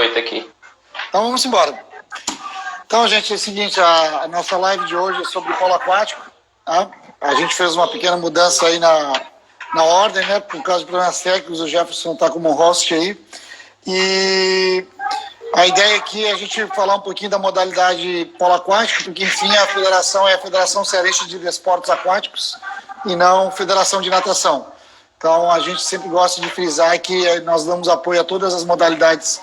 noite aqui. Então vamos embora. Então, gente, é o seguinte, a nossa live de hoje é sobre polo aquático. Tá? A gente fez uma pequena mudança aí na ordem, né? Por causa de problemas técnicos, o Jefferson está como host aí. E a ideia aqui é a gente falar um pouquinho da modalidade polo aquático, porque, enfim, a federação é a Federação Cearense de Desportos Aquáticos e não Federação de Natação. Então, a gente sempre gosta de frisar que nós damos apoio a todas as modalidades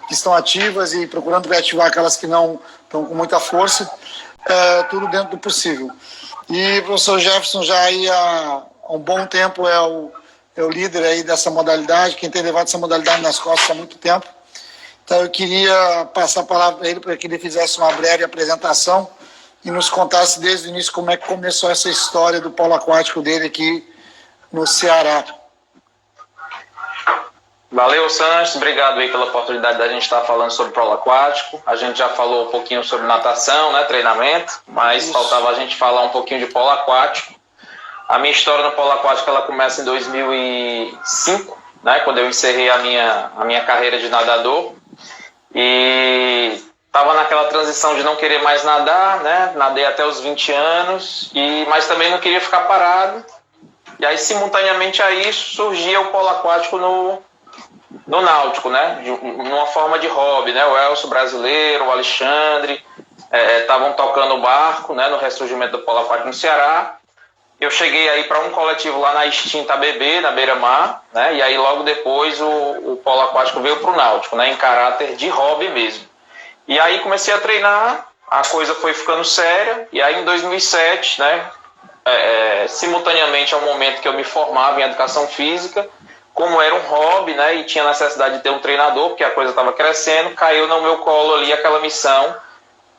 que estão ativas e procurando reativar aquelas que não estão com muita força, tudo dentro do possível. E o professor Jefferson já aí há um bom tempo é o líder aí dessa modalidade, quem tem levado essa modalidade nas costas há muito tempo. Então eu queria passar a palavra para ele, para que ele fizesse uma breve apresentação e nos contasse desde o início como é que começou essa história do polo aquático dele aqui no Ceará. Valeu, Sanches. Obrigado aí pela oportunidade da gente estar falando sobre polo aquático. A gente já falou um pouquinho sobre natação, né, treinamento, mas faltava a gente falar um pouquinho de polo aquático. A minha história no polo aquático ela começa em 2005, né, quando eu encerrei a minha carreira de nadador. E estava naquela transição de não querer mais nadar, né? Nadei até os 20 anos, mas também não queria ficar parado. E aí, simultaneamente a isso, surgia o polo aquático no Náutico, né? Numa forma de hobby, né? O Elcio brasileiro, o Alexandre, estavam tocando o barco, né? No ressurgimento do polo aquático no Ceará. Eu cheguei aí para um coletivo lá na extinta BB, na Beira-Mar, né? E aí logo depois o polo aquático veio para o Náutico, né? Em caráter de hobby mesmo. E aí comecei a treinar, a coisa foi ficando séria, e aí em 2007, né? Simultaneamente ao momento que eu me formava em educação física, como era um hobby, né? E tinha necessidade de ter um treinador, porque a coisa estava crescendo, caiu no meu colo ali aquela missão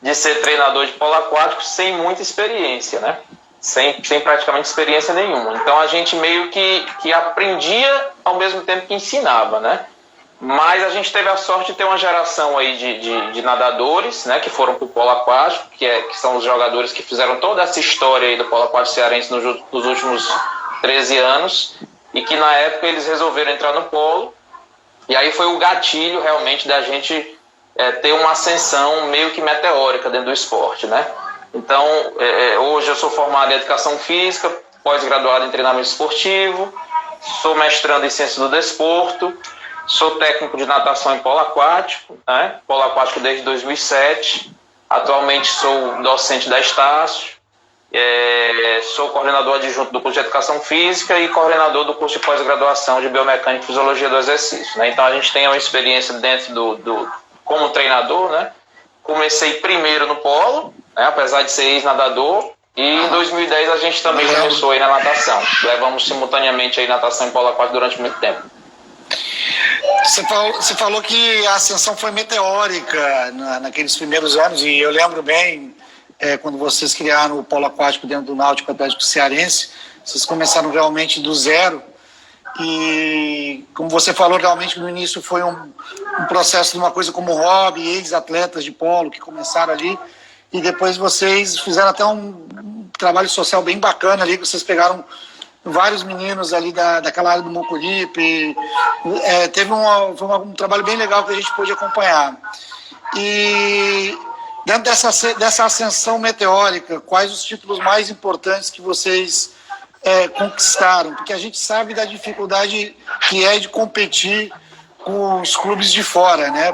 de ser treinador de polo aquático sem muita experiência, né? Sem praticamente experiência nenhuma. Então a gente meio que aprendia ao mesmo tempo que ensinava, né? Mas a gente teve a sorte de ter uma geração aí de nadadores, né, que foram para o polo aquático, que são os jogadores que fizeram toda essa história aí do polo aquático cearense nos últimos 13 anos, e que na época eles resolveram entrar no polo, e aí foi o gatilho realmente da gente ter uma ascensão meio que meteórica dentro do esporte, né? Então, hoje eu sou formado em Educação Física, pós-graduado em Treinamento Esportivo, sou mestrando em Ciência do Desporto, sou técnico de natação em polo aquático, né? Polo aquático desde 2007, atualmente sou docente da Estácio, sou coordenador adjunto do curso de Educação Física e coordenador do curso de pós-graduação de Biomecânica e Fisiologia do Exercício, né? Então a gente tem uma experiência dentro como treinador, né? Comecei primeiro no polo, né, apesar de ser ex-nadador, e em 2010 a gente também começou aí na natação. Levamos simultaneamente aí natação e polo aquático durante muito tempo. Você falou que a ascensão foi meteórica naqueles primeiros anos, e eu lembro bem, quando vocês criaram o polo aquático dentro do Náutico Atlético Cearense, vocês começaram realmente do zero. E, como você falou, realmente no início foi um processo de uma coisa como hobby, ex-atletas de polo que começaram ali, e depois vocês fizeram até um trabalho social bem bacana ali, que vocês pegaram vários meninos ali daquela área do Mucuripe, teve um trabalho bem legal que a gente pôde acompanhar. E dentro dessa ascensão meteórica, quais os títulos mais importantes que vocês conquistaram? Porque a gente sabe da dificuldade que é de competir com os clubes de fora, né?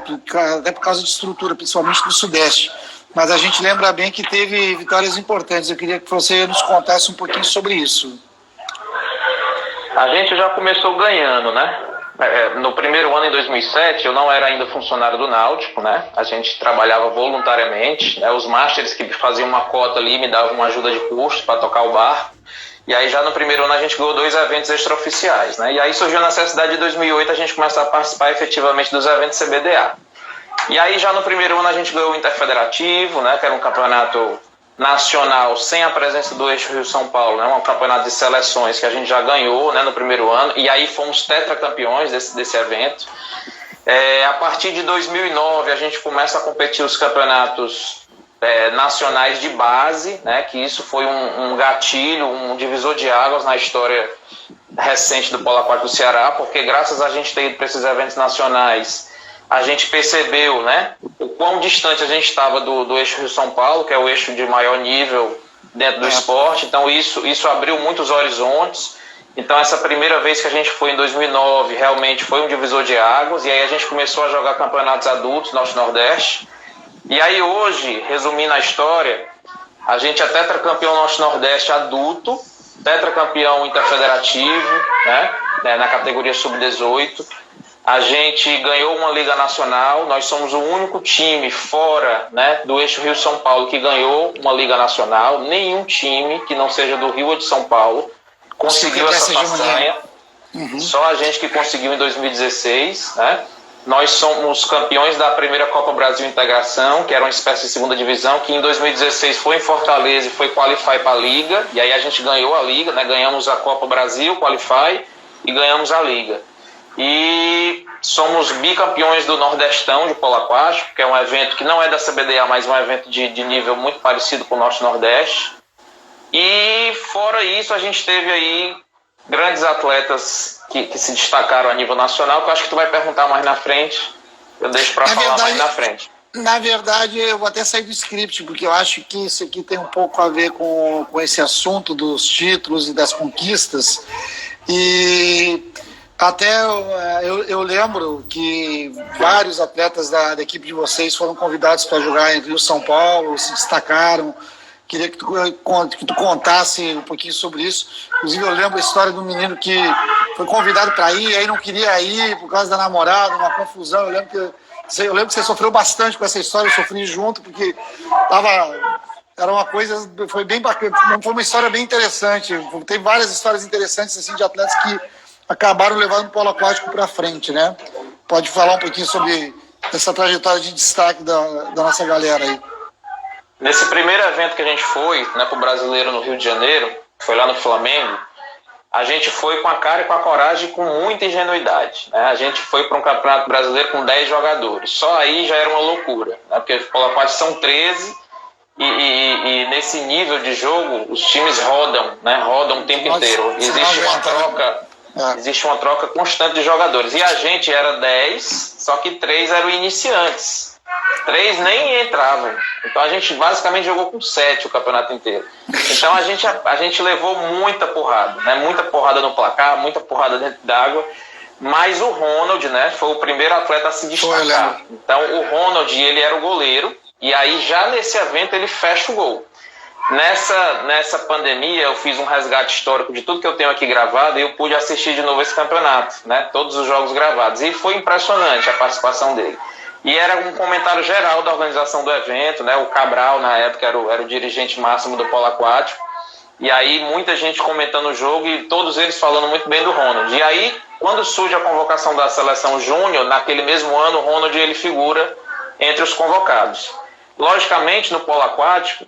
Até por causa de estrutura, principalmente do Sudeste. Mas a gente lembra bem que teve vitórias importantes. Eu queria que você nos contasse um pouquinho sobre isso. A gente já começou ganhando, né? No primeiro ano, em 2007, eu não era ainda funcionário do Náutico, né? A gente trabalhava voluntariamente, né? Os masters que faziam uma cota ali me davam uma ajuda de custo para tocar o barco. E aí já no primeiro ano a gente ganhou 2 eventos extraoficiais, né? E aí surgiu a necessidade de 2008 a gente começar a participar efetivamente dos eventos CBDA. E aí já no primeiro ano a gente ganhou o Interfederativo, né? Que era um campeonato nacional sem a presença do Eixo Rio-São Paulo, né? Um campeonato de seleções que a gente já ganhou, né? No primeiro ano. E aí fomos tetracampeões desse evento. A partir de 2009 a gente começa a competir os campeonatos nacionais de base, né, que isso foi um gatilho, um divisor de águas na história recente do polo aquático do Ceará, porque graças a gente ter ido para esses eventos nacionais, a gente percebeu, né, o quão distante a gente estava do eixo Rio-São Paulo, que é o eixo de maior nível dentro do esporte. Então isso abriu muitos horizontes. Então essa primeira vez que a gente foi em 2009 realmente foi um divisor de águas, e aí a gente começou a jogar campeonatos adultos Norte-Nordeste. E aí hoje, resumindo a história, a gente é tetracampeão Norte-Nordeste adulto, tetracampeão interfederativo, né, na categoria sub-18. A gente ganhou uma Liga Nacional, nós somos o único time fora, né, do eixo Rio-São Paulo que ganhou uma Liga Nacional. Nenhum time que não seja do Rio ou de São Paulo conseguiu essa façanha. Só a gente que conseguiu em 2016, né? Nós somos campeões da primeira Copa Brasil Integração, que era uma espécie de segunda divisão, que em 2016 foi em Fortaleza e foi qualify para a Liga, e aí a gente ganhou a Liga, né? Ganhamos a Copa Brasil, qualify, e ganhamos a Liga. E somos bicampeões do Nordestão de polo aquático, que é um evento que não é da CBDA, mas um evento de nível muito parecido com o Norte-Nordeste. E fora isso, a gente teve aí grandes atletas que se destacaram a nível nacional, que eu acho que tu vai perguntar mais na frente. Eu deixo para falar mais na frente. Na verdade, eu vou até sair do script, porque eu acho que isso aqui tem um pouco a ver com esse assunto dos títulos e das conquistas. E até eu lembro que vários atletas da equipe de vocês foram convidados para jogar em Rio São Paulo, se destacaram. Queria que tu contasse um pouquinho sobre isso. Inclusive, eu lembro a história do menino que foi convidado para ir, aí não queria ir por causa da namorada, uma confusão. Eu lembro que você sofreu bastante com essa história, eu sofri junto, porque era uma coisa, foi bem bacana, foi uma história bem interessante. Tem várias histórias interessantes assim, de atletas que acabaram levando o polo aquático para frente, né? Pode falar um pouquinho sobre essa trajetória de destaque da nossa galera aí. Nesse primeiro evento que a gente foi, né, para o Brasileiro no Rio de Janeiro, que foi lá no Flamengo, a gente foi com a cara e com a coragem, com muita ingenuidade, né? A gente foi para um campeonato brasileiro com 10 jogadores. Só aí já era uma loucura, né? Porque os polo aquáticos são 13 e nesse nível de jogo os times rodam, né? Rodam o tempo inteiro. Existe uma troca constante de jogadores. E a gente era 10, só que 3 eram iniciantes. 3 nem entravam. Então a gente basicamente jogou com 7 o campeonato inteiro. Então a gente levou muita porrada, né? Muita porrada no placar, muita porrada dentro d'água. Mas o Ronald, né, foi o primeiro atleta a se destacar. Então o Ronald, ele era o goleiro, e aí já nesse evento ele fecha o gol. Nessa pandemia eu fiz um resgate histórico de tudo que eu tenho aqui gravado, e eu pude assistir de novo esse campeonato, né? Todos os jogos gravados. E foi impressionante a participação dele. E era um comentário geral da organização do evento, né? O Cabral, na época, era o dirigente máximo do polo aquático. E aí, muita gente comentando o jogo e todos eles falando muito bem do Ronald. E aí, quando surge a convocação da seleção júnior, naquele mesmo ano, o Ronald ele figura entre os convocados. Logicamente, no polo aquático,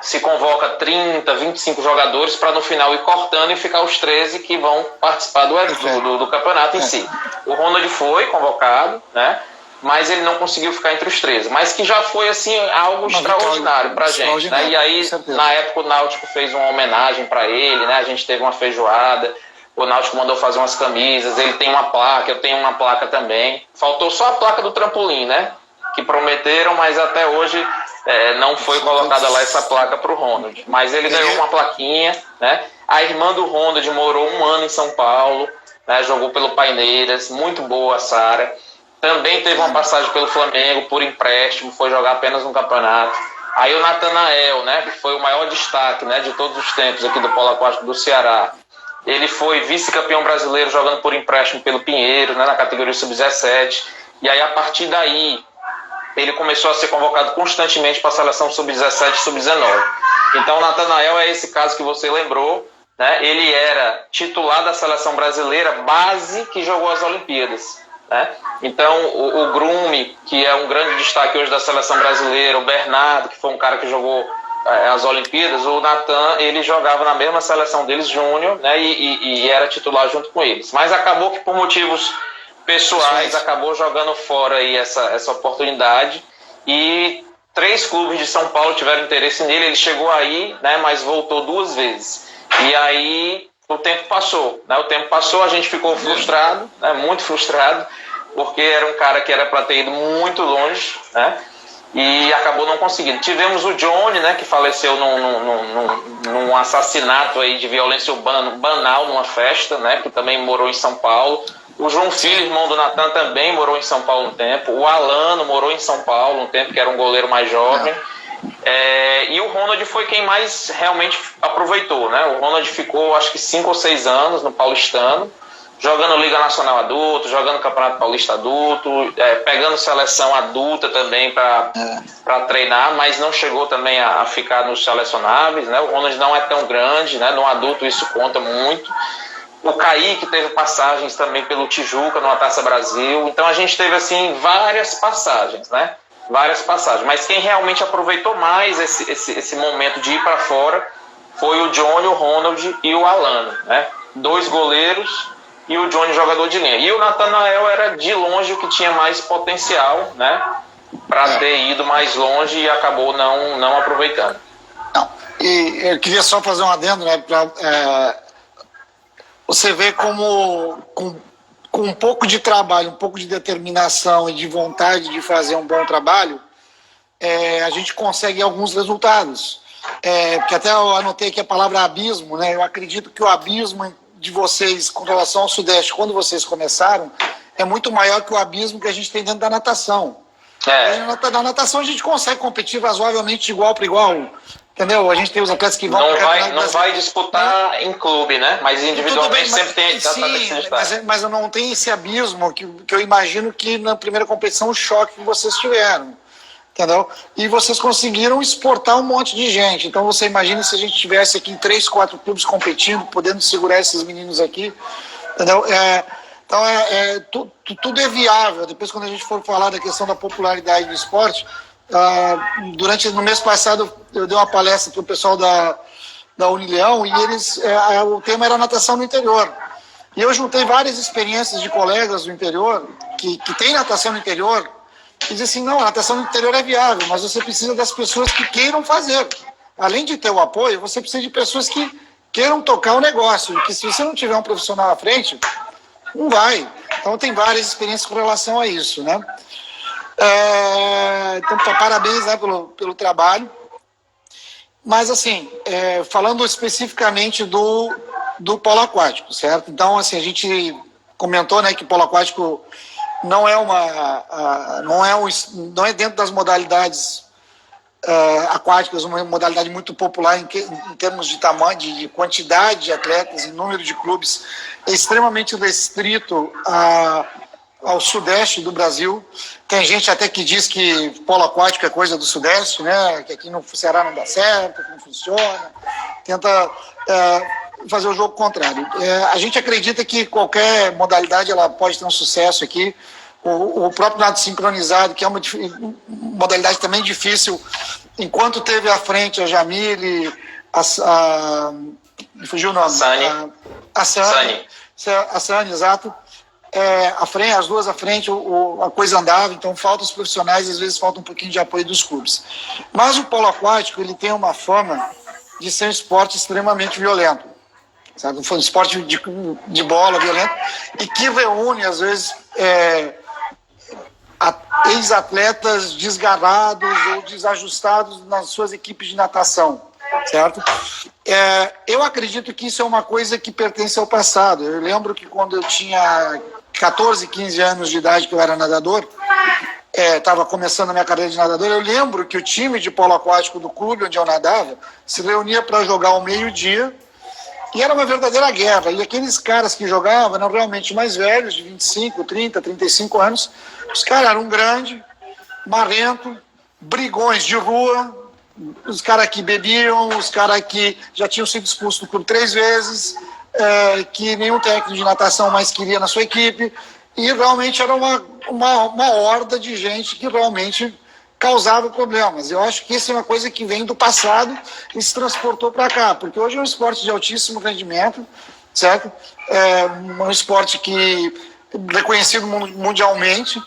se convoca 30, 25 jogadores para no final ir cortando e ficar os 13 que vão participar do campeonato em si. O Ronald foi convocado, né? Mas ele não conseguiu ficar entre os 13. Mas que já foi, assim, algo extraordinário pra gente, né? E aí, na época, o Náutico fez uma homenagem para ele, né? A gente teve uma feijoada, o Náutico mandou fazer umas camisas, ele tem uma placa, eu tenho uma placa também. Faltou só a placa do trampolim, né? Que prometeram, mas até hoje não foi colocada lá essa placa pro Ronald. Mas ele ganhou uma plaquinha, né? A irmã do Ronald morou 1 ano em São Paulo, né? Jogou pelo Paineiras, muito boa a Sara. Também teve uma passagem pelo Flamengo por empréstimo, foi jogar apenas no campeonato. Aí o Natanael, né, que foi o maior destaque, né, de todos os tempos aqui do polo aquático do Ceará. Ele foi vice-campeão brasileiro jogando por empréstimo pelo Pinheiro, né, na categoria sub-17. E aí, a partir daí, ele começou a ser convocado constantemente para a seleção sub-17 e sub-19. Então, o Natanael é esse caso que você lembrou, né? Ele era titular da seleção brasileira, base que jogou as Olimpíadas. Né? Então o Grume, que é um grande destaque hoje da seleção brasileira, o Bernardo, que foi um cara que jogou as Olimpíadas, o Natan, ele jogava na mesma seleção deles, júnior, né? E era titular junto com eles, mas acabou que por motivos pessoais acabou jogando fora aí essa oportunidade, e 3 clubes de São Paulo tiveram interesse nele. Ele chegou aí, né? Mas voltou 2 vezes, e aí o tempo passou, né? A gente ficou frustrado, né? Muito frustrado, porque era um cara que era para ter ido muito longe, né? E acabou não conseguindo. Tivemos o Johnny, né, que faleceu num assassinato aí de violência banal numa festa, né, que também morou em São Paulo. O João Filho, irmão do Natan, também morou em São Paulo um tempo. O Alano morou em São Paulo um tempo, que era um goleiro mais jovem. E o Ronald foi quem mais realmente aproveitou, né? O Ronald ficou, acho que 5 ou 6 anos no Paulistano, jogando Liga Nacional Adulto, jogando Campeonato Paulista Adulto, pegando seleção adulta também para treinar, mas não chegou também a ficar nos selecionáveis, né? O Ronald não é tão grande, né? No adulto isso conta muito. O Kaique teve passagens também pelo Tijuca, numa Taça Brasil. Então a gente teve, assim, várias passagens, né? Várias passagens. Mas quem realmente aproveitou mais esse momento de ir para fora foi o Johnny, o Ronald e o Alano, né? 2 goleiros e o Johnny jogador de linha. E o Natanael era de longe o que tinha mais potencial, né? Para ter ido mais longe e acabou não aproveitando. Não. E eu queria só fazer um adendo, né? Você vê como com um pouco de trabalho, um pouco de determinação e de vontade de fazer um bom trabalho, a gente consegue alguns resultados. Porque até eu anotei aqui a palavra abismo, né? Eu acredito que o abismo de vocês com relação ao Sudeste, quando vocês começaram, é muito maior que o abismo que a gente tem dentro da natação. Na natação a gente consegue competir razoavelmente de igual para igual. Entendeu? A gente tem os atletas que vão... Não vai disputar em clube, né? Mas individualmente bem, sempre tem... Mas eu não tenho esse abismo que eu imagino que na primeira competição o choque que vocês tiveram. Entendeu? E vocês conseguiram exportar um monte de gente. Então você imagina se a gente tivesse aqui em 3, 4 clubes competindo, podendo segurar esses meninos aqui. Entendeu? Então tudo é viável. Depois, quando a gente for falar da questão da popularidade do esporte... no mês passado eu dei uma palestra para o pessoal da Unileão e o tema era natação no interior, e eu juntei várias experiências de colegas do interior que tem natação no interior e dizem assim, não, a natação no interior é viável, mas você precisa das pessoas que queiram fazer. Além de ter o apoio, você precisa de pessoas que queiram tocar o negócio, porque se você não tiver um profissional à frente, não vai. Então tem várias experiências com relação a isso, né? Então, parabéns, né, pelo trabalho. Mas, assim, falando especificamente do polo aquático, certo? Então, assim, a gente comentou, né, que o polo aquático não é dentro das modalidades aquáticas, uma modalidade muito popular em termos de tamanho, de quantidade de atletas, em número de clubes, é extremamente restrito ao sudeste do Brasil. Tem gente até que diz que polo aquático é coisa do sudeste, né? Que aqui no Ceará não dá certo, que não funciona. Tenta fazer o jogo contrário. A gente acredita que qualquer modalidade ela pode ter um sucesso aqui. O próprio nado sincronizado, que é uma modalidade também difícil, enquanto teve à frente a Jamile, fugiu o nome? A Sani, exato. As duas à frente, a coisa andava, então falta os profissionais, às vezes falta um pouquinho de apoio dos clubes. Mas o polo aquático, ele tem uma fama de ser um esporte extremamente violento, sabe? Um esporte de bola violento, e que reúne, às vezes, ex-atletas desgarrados ou desajustados nas suas equipes de natação, certo? Eu acredito que isso é uma coisa que pertence ao passado. Eu lembro que quando eu tinha 14, 15 anos de idade, que eu era nadador, estava começando a minha carreira de nadador, eu lembro que o time de polo aquático do clube onde eu nadava se reunia para jogar ao meio-dia, e era uma verdadeira guerra. E aqueles caras que jogavam eram realmente mais velhos, de 25, 30, 35 anos. Os caras eram grandes, marrentos, brigões de rua, os caras que bebiam, os caras que já tinham sido expulsos do clube 3 vezes, que nenhum técnico de natação mais queria na sua equipe, e realmente era uma horda de gente que realmente causava problemas. Eu acho que isso é uma coisa que vem do passado e se transportou para cá, porque hoje é um esporte de altíssimo rendimento, certo? É um esporte reconhecido mundialmente,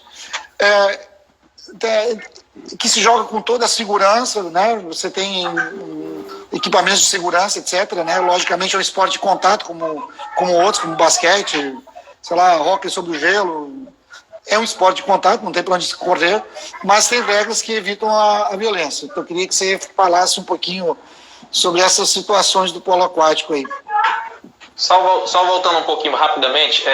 que se joga com toda a segurança, né? Você tem equipamentos de segurança, etc., né? Logicamente é um esporte de contato, como outros, como basquete, sei lá, hóquei sobre o gelo, É um esporte de contato, não tem para onde correr, mas tem regras que evitam a violência. Então, eu queria que você falasse um pouquinho sobre essas situações do polo aquático aí. Só voltando um pouquinho rapidamente,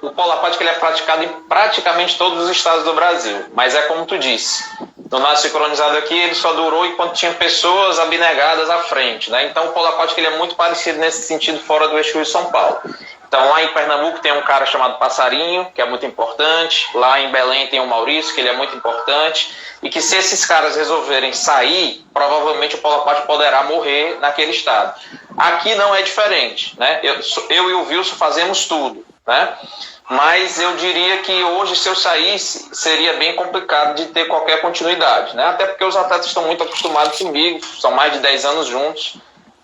o polo aquático ele é praticado em praticamente todos os estados do Brasil, mas é como tu disse, no nosso sincronizado aqui ele só durou enquanto tinha pessoas abnegadas à frente, né? Então o polo aquático ele é muito parecido nesse sentido fora do eixo de São Paulo. Então lá em Pernambuco tem um cara chamado Passarinho, que é muito importante, lá em Belém tem o Maurício, que ele é muito importante, e que se esses caras resolverem sair, provavelmente o polo aquático poderá morrer naquele estado. Aqui não é diferente, né? Eu e o Wilson fazemos tudo, né? Mas eu diria que hoje, se eu saísse, seria bem complicado de ter qualquer continuidade, né? Até porque os atletas estão muito acostumados comigo, são mais de 10 anos juntos,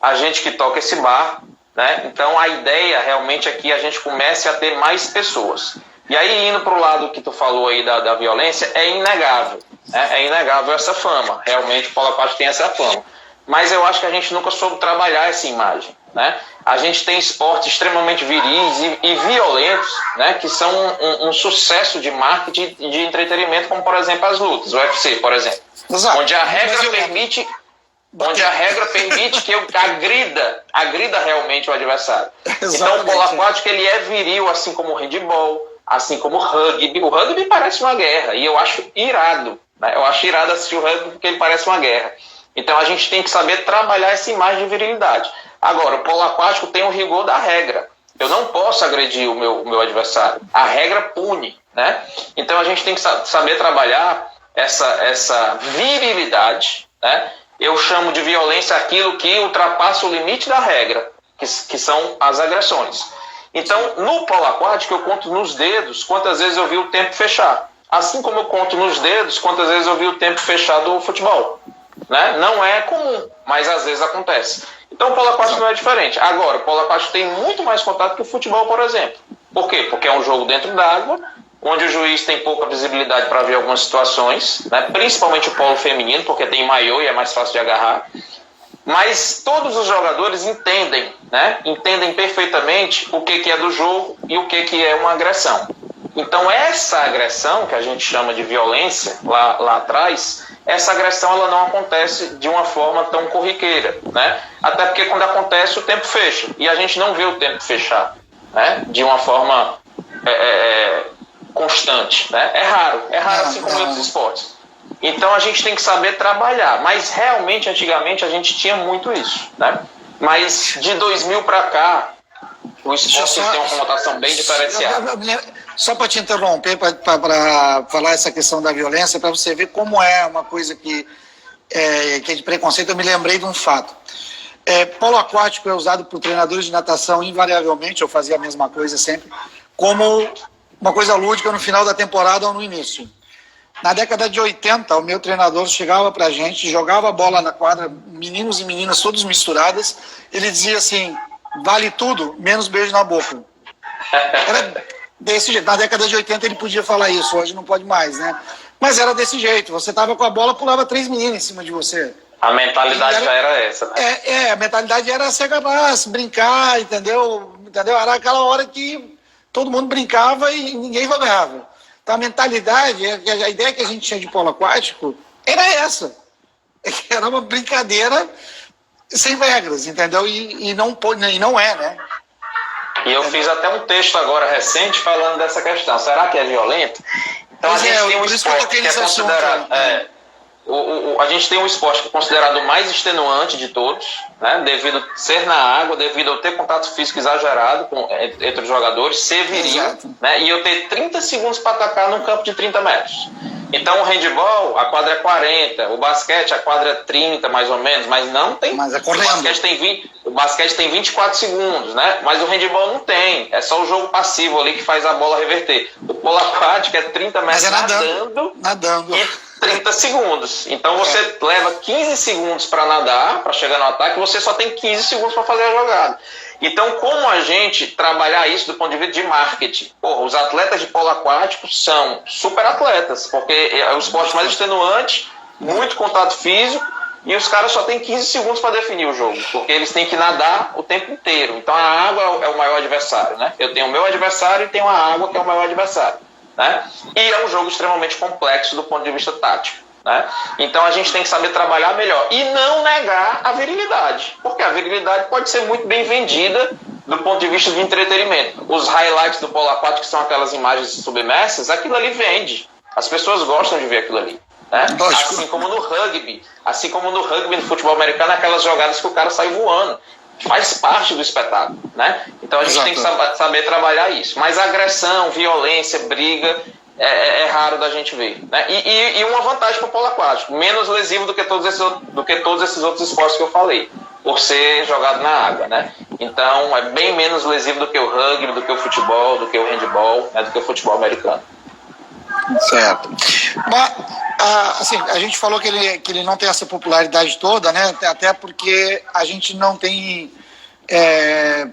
a gente que toca esse bar, né? Então a ideia realmente é que a gente comece a ter mais pessoas. E aí, indo para o lado que tu falou aí da violência, é inegável, né? É inegável essa fama, realmente o polo aquático tem essa fama. Mas eu acho que a gente nunca soube trabalhar essa imagem, né? A gente tem esportes extremamente viris e violentos, né? Que são um sucesso de marketing e de entretenimento, como por exemplo as lutas, o UFC, por exemplo. Exato. Onde a regra permite que eu agrida realmente o adversário. Exatamente. Então o polo aquático ele é viril, assim como o handball, assim como o rugby. O rugby parece uma guerra e eu acho irado, né? Eu acho irado assistir o rugby porque ele parece uma guerra. Então a gente tem que saber trabalhar essa imagem de virilidade. Agora, o polo aquático tem o rigor da regra. Eu não posso agredir o meu adversário. A regra pune, né? Então a gente tem que saber trabalhar essa virilidade, né? Eu chamo de violência aquilo que ultrapassa o limite da regra, que são as agressões. Então, no polo aquático, eu conto nos dedos quantas vezes eu vi o tempo fechar. Assim como eu conto nos dedos quantas vezes eu vi o tempo fechar do futebol. Né? Não é comum, mas às vezes acontece. Então o polo aquático não é diferente. Agora, o polo aquático tem muito mais contato que o futebol, por exemplo. Por quê? Porque é um jogo dentro d'água, onde o juiz tem pouca visibilidade para ver algumas situações, né? Principalmente o polo feminino, porque tem maiô e é mais fácil de agarrar. Mas todos os jogadores entendem, né? Entendem perfeitamente o que é do jogo e o que é uma agressão. Então essa agressão, que a gente chama de violência lá atrás, essa agressão ela não acontece de uma forma tão corriqueira, né? Até porque quando acontece o tempo fecha, e a gente não vê o tempo fechar, né? De uma forma constante, né? É raro assim como outros esportes. Então a gente tem que saber trabalhar, mas realmente antigamente a gente tinha muito isso, né? Mas de 2000 para cá, o esporte tem uma conotação bem diferenciada. Só para te interromper, para falar essa questão da violência, para você ver como é uma coisa que é de preconceito, eu me lembrei de um fato. Polo aquático é usado por treinadores de natação invariavelmente, eu fazia a mesma coisa sempre, como uma coisa lúdica no final da temporada ou no início. Na década de 80, o meu treinador chegava para a gente, jogava a bola na quadra, meninos e meninas todos misturadas, ele dizia assim, vale tudo, menos beijo na boca. Era desse jeito. Na década de 80 ele podia falar isso, hoje não pode mais, né? Mas era desse jeito, você estava com a bola, pulava 3 meninos em cima de você. A mentalidade já era essa, né? A mentalidade era se agarrar, se brincar, entendeu? Era aquela hora que todo mundo brincava e ninguém jogava. Então a mentalidade, a ideia que a gente tinha de polo aquático era essa. Era uma brincadeira sem regras, entendeu? E não é, né? E eu fiz até um texto agora recente falando dessa questão. Será que é violento? Então a gente tem um esporte que é considerado... a gente tem um esporte que é considerado o mais extenuante de todos, né? Devido a ser na água, devido a eu ter contato físico exagerado entre os jogadores, ser viril, né? E eu ter 30 segundos para atacar num campo de 30 metros. Então o handball, a quadra é 40, o basquete, a quadra é 30 mais ou menos, mas não tem... Mas é correndo. O basquete tem 24 segundos, né? Mas o handball não tem, é só o jogo passivo ali que faz a bola reverter. O polo aquático é 30 metros nadando. E 30 segundos. Então você leva 15 segundos para nadar, para chegar no ataque, e você só tem 15 segundos para fazer a jogada. Então, como a gente trabalhar isso do ponto de vista de marketing? Os atletas de polo aquático são super atletas, porque é o esporte mais extenuante, muito contato físico, e os caras só têm 15 segundos para definir o jogo, porque eles têm que nadar o tempo inteiro. Então a água é o maior adversário, né? Eu tenho o meu adversário e tenho a água que é o maior adversário. né? E é um jogo extremamente complexo do ponto de vista tático, né? Então a gente tem que saber trabalhar melhor e não negar a virilidade, porque a virilidade pode ser muito bem vendida do ponto de vista de entretenimento. Os highlights do polo aquático, que são aquelas imagens submersas, aquilo ali vende. As pessoas gostam de ver aquilo ali, né? Assim como no rugby, no futebol americano, aquelas jogadas que o cara sai voando. Faz parte do espetáculo, né? Então a gente tem que saber trabalhar isso. Mas agressão, violência, briga é raro da gente ver, né? E uma vantagem para o polo aquático, menos lesivo do que todos esses outros esportes que eu falei, por ser jogado na água, né? Então é bem menos lesivo do que o rugby, do que o futebol, do que o handball, né? Do que o futebol americano. Certo. Mas, assim, a gente falou que ele não tem essa popularidade toda, né? Até porque a gente não tem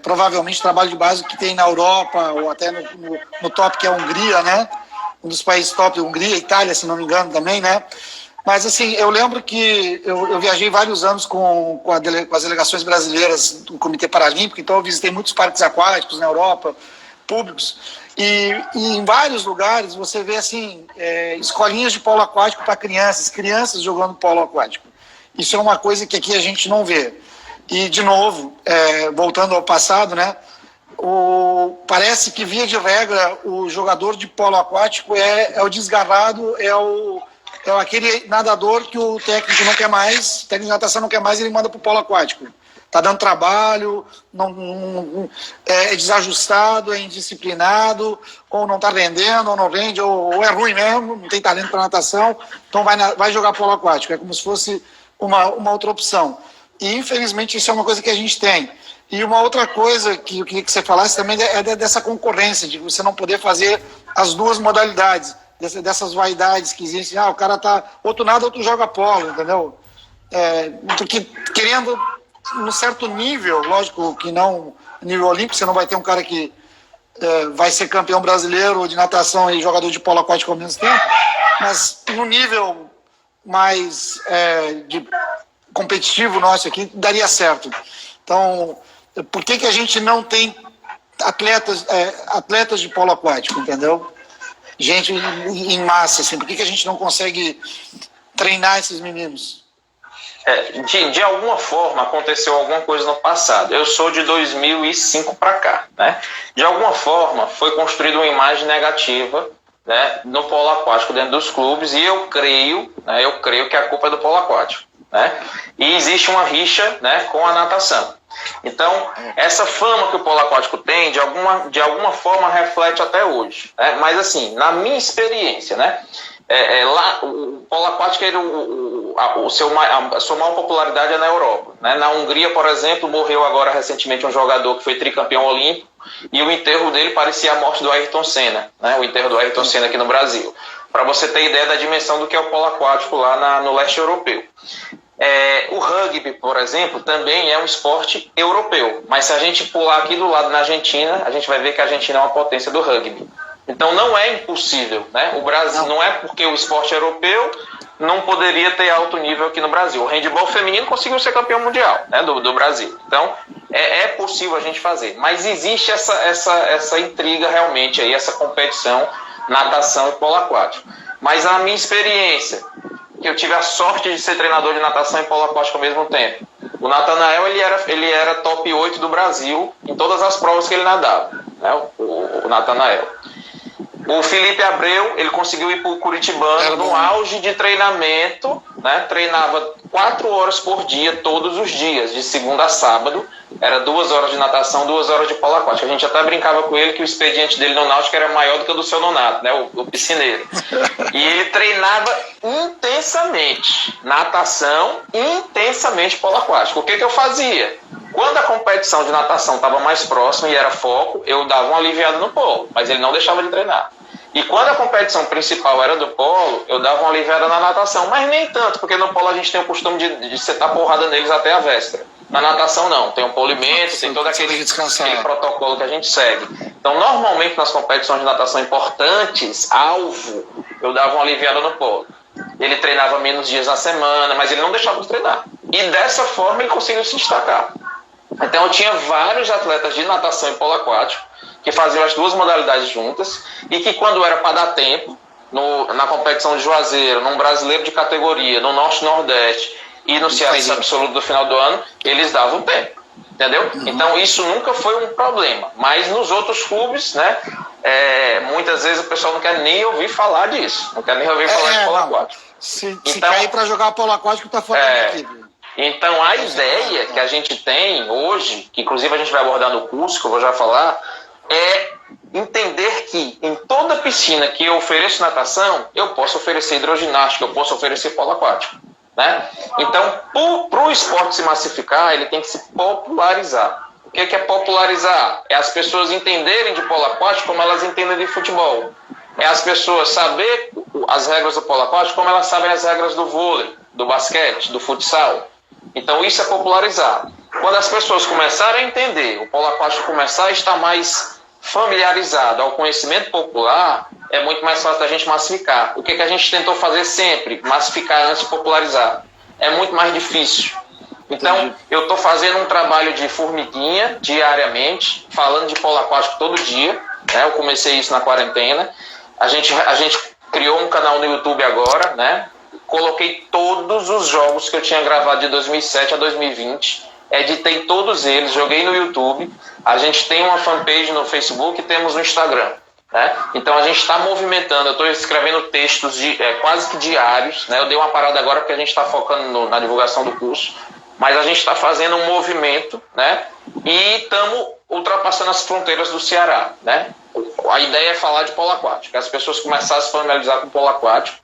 provavelmente trabalho de base que tem na Europa ou até no top, que é a Hungria, né? Um dos países top, Hungria, Itália, se não me engano também, né? Mas assim, eu lembro que eu viajei vários anos com as delegações brasileiras do Comitê Paralímpico, então eu visitei muitos parques aquáticos na Europa, públicos, e em vários lugares você vê assim, escolinhas de polo aquático para crianças jogando polo aquático. Isso é uma coisa que aqui a gente não vê. E, de novo, voltando ao passado, né? Parece que, via de regra, o jogador de polo aquático é o desgarrado, é aquele nadador que o técnico não quer mais, o técnico de natação não quer mais, ele manda para o polo aquático. Está dando trabalho, é desajustado, é indisciplinado, ou não está rendendo, ou não rende, ou é ruim mesmo, não tem talento para natação, então vai jogar polo aquático. É como se fosse uma outra opção. E, infelizmente, isso é uma coisa que a gente tem. E uma outra coisa que eu queria que você falasse também é dessa concorrência, de você não poder fazer as duas modalidades, dessas vaidades que existem. O cara tá, outro nada, outro joga polo, entendeu? Porque querendo, num certo nível, lógico que não nível olímpico, você não vai ter um cara que vai ser campeão brasileiro de natação e jogador de polo aquático ao mesmo tempo, mas no nível mais competitivo nosso aqui, daria certo. Então, por que a gente não tem atletas de polo aquático, entendeu? Gente em massa, assim, por que a gente não consegue treinar esses meninos? De alguma forma aconteceu alguma coisa no passado. Eu sou de 2005 para cá, né? De alguma forma foi construída uma imagem negativa, né, no polo aquático dentro dos clubes, e eu creio que a culpa é do polo aquático, né? E existe uma rixa, né, com a natação. Então, essa fama que o polo aquático tem, de alguma forma reflete até hoje, né? Mas assim, na minha experiência, né, lá, o polo aquático, a sua maior popularidade é na Europa, né? Na Hungria, por exemplo, morreu agora recentemente um jogador que foi tricampeão olímpico, e o enterro dele parecia a morte do Ayrton Senna, né? O enterro do Ayrton Senna aqui no Brasil, para você ter ideia da dimensão do que é o polo aquático lá no leste europeu. O rugby, por exemplo, também é um esporte europeu, mas se a gente pular aqui do lado na Argentina, a gente vai ver que a Argentina é uma potência do rugby. Então não é impossível, né? O Brasil não é porque o esporte é europeu, não poderia ter alto nível aqui no Brasil. O handball feminino conseguiu ser campeão mundial, né, do Brasil. Então é possível a gente fazer, mas existe essa intriga realmente aí, essa competição, natação e polo aquático. Mas na minha experiência, que eu tive a sorte de ser treinador de natação e polo aquático ao mesmo tempo, o Natanael ele era top 8 do Brasil em todas as provas que ele nadava, né, o Natanael. O Felipe Abreu, ele conseguiu ir para o Curitibano no auge de treinamento, né? Treinava 4 horas por dia, todos os dias, de segunda a sábado. Era 2 horas de natação, 2 horas de polo aquático. A gente até brincava com ele que o expediente dele no náutico era maior do que o do seu Nonato, né? O piscineiro. E ele treinava intensamente natação, intensamente polo aquático. O que eu fazia? Quando a competição de natação estava mais próxima e era foco, eu dava uma aliviada no polo, mas ele não deixava de treinar. E quando a competição principal era do polo, eu dava uma aliviada na natação, mas nem tanto, porque no polo a gente tem o costume de setar porrada neles até a véspera. Na natação não, tem um polimento, tem todo aquele protocolo que a gente segue. Então, normalmente nas competições de natação importantes, alvo, eu dava uma aliviada no polo. Ele treinava menos dias na semana, mas ele não deixava de treinar. E dessa forma ele conseguiu se destacar. Então eu tinha vários atletas de natação e polo aquático que faziam as duas modalidades juntas e que quando era para dar tempo, na competição de Juazeiro, num brasileiro de categoria, no Norte-Nordeste e no Cearense Absoluto do final do ano, eles davam tempo. Entendeu? Então isso nunca foi um problema. Mas nos outros clubes, né, muitas vezes o pessoal não quer nem ouvir falar disso. Não quer nem ouvir falar de polo aquático. Se cair para jogar polo aquático, tá fora da equipe. Então a ideia que a gente tem hoje, que inclusive a gente vai abordar no curso, que eu vou já falar, é entender que em toda piscina que eu ofereço natação, eu posso oferecer hidroginástica, eu posso oferecer polo aquático. Né? Então, para o esporte se massificar, ele tem que se popularizar. O que é popularizar? É as pessoas entenderem de polo aquático como elas entendem de futebol. É as pessoas saber as regras do polo aquático como elas sabem as regras do vôlei, do basquete, do futsal. Então, isso é popularizar. Quando as pessoas começarem a entender, o polo aquático começar a estar mais familiarizado ao conhecimento popular, é muito mais fácil da gente massificar. O que a gente tentou fazer sempre? Massificar antes de popularizar. É muito mais difícil. Então, eu estou fazendo um trabalho de formiguinha diariamente, falando de polo aquático todo dia. Né? Eu comecei isso na quarentena. A gente criou um canal no YouTube agora, né? Coloquei todos os jogos que eu tinha gravado de 2007 a 2020. Editei todos eles, joguei no YouTube. A gente tem uma fanpage no Facebook e temos no Instagram. Né? Então a gente está movimentando, eu estou escrevendo textos quase que diários, né? Eu dei uma parada agora porque a gente está focando na divulgação do curso, mas a gente está fazendo um movimento, né? E estamos ultrapassando as fronteiras do Ceará. Né? A ideia é falar de polo aquático, as pessoas começarem a se familiarizar com o polo aquático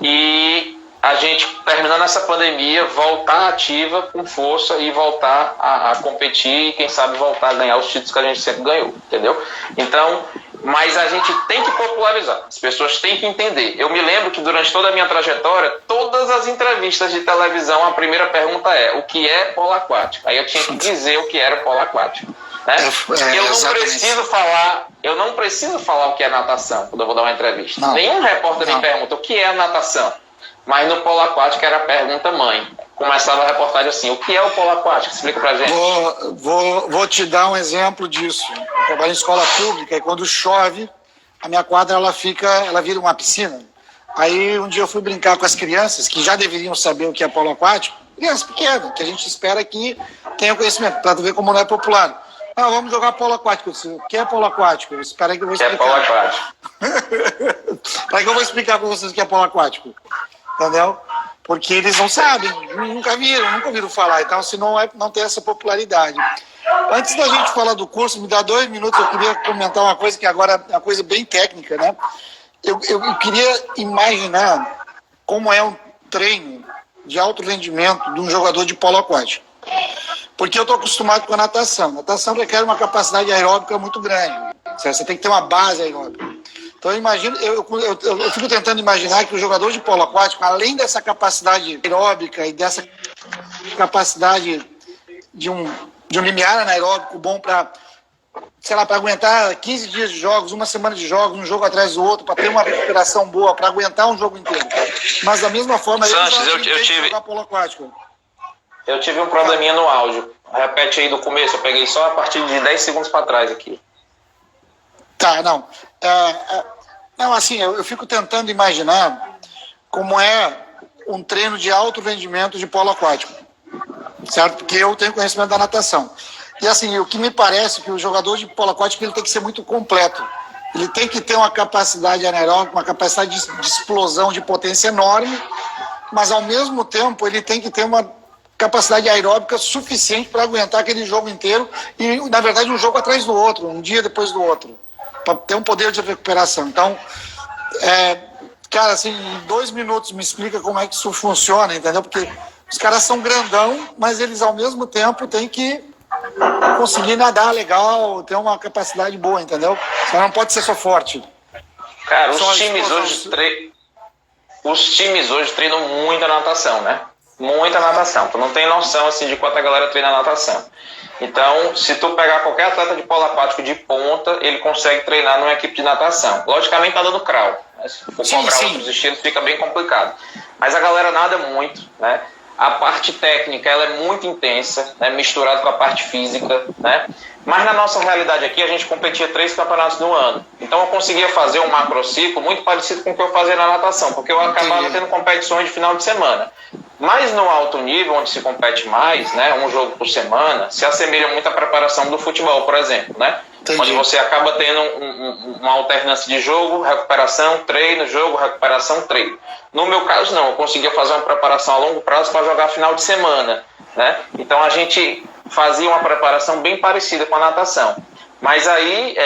e a gente, terminando essa pandemia, voltar ativa com força e voltar a competir e quem sabe voltar a ganhar os títulos que a gente sempre ganhou, entendeu? Então, mas a gente tem que popularizar, as pessoas têm que entender. Eu me lembro que durante toda a minha trajetória, todas as entrevistas de televisão, a primeira pergunta é: o que é polo aquático? Aí eu tinha que dizer o que era o polo aquático. Né? Eu não preciso falar o que é natação quando eu vou dar uma entrevista. Não. Nenhum repórter me pergunta o que é natação. Mas no polo aquático era a pergunta mãe. Começava a reportagem assim: o que é o polo aquático? Explica pra gente. Vou te dar um exemplo disso. Eu trabalho em escola pública e quando chove, a minha quadra ela vira uma piscina. Aí um dia eu fui brincar com as crianças, que já deveriam saber o que é polo aquático, crianças pequenas, que a gente espera que tenham conhecimento, para tu ver como não é popular. Ah, vamos jogar polo aquático. Eu disse: o que é polo aquático? Espera aí que eu vou explicar. O que é polo aquático? Para que eu vou explicar para vocês o que é polo aquático. Entendeu? Porque eles não sabem, nunca ouviram falar, então se não tem essa popularidade. Antes da gente falar do curso, me dá 2 minutos, eu queria comentar uma coisa que agora é uma coisa bem técnica, né? Eu queria imaginar como é um treino de alto rendimento de um jogador de polo aquático. Porque eu estou acostumado com a natação. A natação requer uma capacidade aeróbica muito grande. Você tem que ter uma base aeróbica. Então eu imagino, eu fico tentando imaginar que o jogador de polo aquático, além dessa capacidade aeróbica e dessa capacidade de um limiar anaeróbico bom para, sei lá, para aguentar 15 dias de jogos, uma semana de jogos, um jogo atrás do outro, para ter uma recuperação boa, para aguentar um jogo inteiro. Mas da mesma forma, Sanches, eu tive jogar polo aquático. Eu tive um probleminha no áudio. Repete aí do começo, eu peguei só a partir de 10 segundos para trás aqui. Tá, não. Não, assim, eu fico tentando imaginar como é um treino de alto rendimento de polo aquático, certo? Porque eu tenho conhecimento da natação. E assim, o que me parece é que o jogador de polo aquático ele tem que ser muito completo. Ele tem que ter uma capacidade anaeróbica, uma capacidade de explosão de potência enorme, mas ao mesmo tempo ele tem que ter uma capacidade aeróbica suficiente para aguentar aquele jogo inteiro e, na verdade, um jogo atrás do outro, um dia depois do outro, para ter um poder de recuperação. Então, cara, assim, em 2 minutos me explica como é que isso funciona, entendeu? Porque os caras são grandão, mas eles ao mesmo tempo têm que conseguir nadar legal, ter uma capacidade boa, entendeu? Você não pode ser só forte. Cara, os times hoje treinam muita natação, né? Muita natação. Tu não tem noção assim de quanta galera treina natação. Então, se tu pegar qualquer atleta de polo aquático de ponta, ele consegue treinar numa equipe de natação. Logicamente tá dando crawl. Se for cobrar outros estilos, fica bem complicado. Mas a galera nada muito, né? a parte técnica ela é muito intensa, né, misturada com a parte física, né? Mas na nossa realidade aqui, a gente competia 3 campeonatos no ano. Então eu conseguia fazer um macrociclo muito parecido com o que eu fazia na natação, porque eu acabava tendo competições de final de semana. Mas no alto nível, onde se compete mais, né, um jogo por semana, se assemelha muito à preparação do futebol, por exemplo, né? Entendi. Onde você acaba tendo uma alternância de jogo, recuperação, treino, jogo, recuperação, treino. No meu caso, não. Eu conseguia fazer uma preparação a longo prazo para jogar final de semana, né? Então a gente fazia uma preparação bem parecida com a natação. Mas aí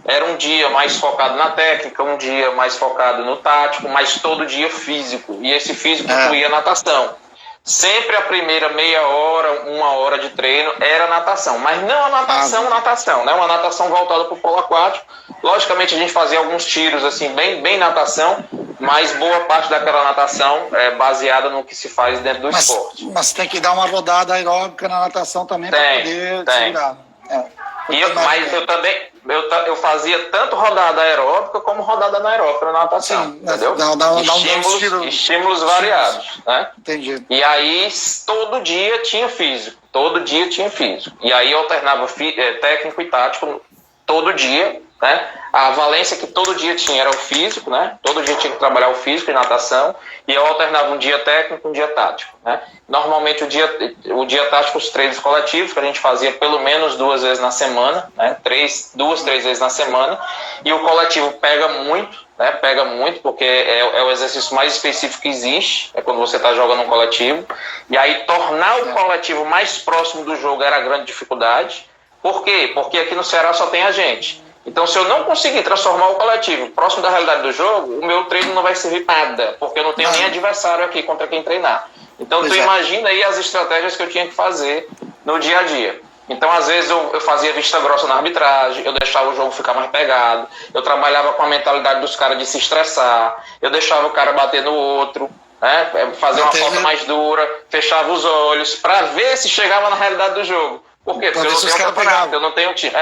era um dia mais focado na técnica, um dia mais focado no tático, mas todo dia físico. E esse físico incluía natação. Sempre a primeira meia hora, 1 hora de treino era natação, mas não a natação, né? Uma natação voltada para o polo aquático. Logicamente a gente fazia alguns tiros assim, bem natação, mas boa parte daquela natação é baseada no que se faz dentro do esporte. Mas tem que dar uma rodada aeróbica na natação também para poder segurar. Mas eu fazia tanto rodada aeróbica como rodada anaeróbica na natação. Sim, entendeu? Estímulos variados, né? Entendi. E aí todo dia tinha físico. E aí eu alternava técnico e tático todo dia, né? A valência que todo dia tinha era o físico, né? Todo dia tinha que trabalhar o físico e natação, e eu alternava um dia técnico e um dia tático, né? Normalmente o dia tático, os treinos coletivos, que a gente fazia pelo menos 2 vezes na semana, né? 2, 3 vezes na semana, e o coletivo pega muito, né? Pega muito, porque é o exercício mais específico que existe, é quando você está jogando um coletivo, e aí tornar o coletivo mais próximo do jogo era a grande dificuldade. Por quê? Porque aqui no Ceará só tem a gente. Então, se eu não conseguir transformar o coletivo próximo da realidade do jogo, o meu treino não vai servir nada, porque eu não tenho nem adversário aqui contra quem treinar. Então, tu imagina aí as estratégias que eu tinha que fazer no dia a dia. Então, às vezes, eu fazia vista grossa na arbitragem, eu deixava o jogo ficar mais pegado, eu trabalhava com a mentalidade dos caras de se estressar, eu deixava o cara bater no outro, né? Fazer uma falta mais dura, fechava os olhos, para ver se chegava na realidade do jogo. Por quê? Porque eu não tenho campeonato, eu não tenho time.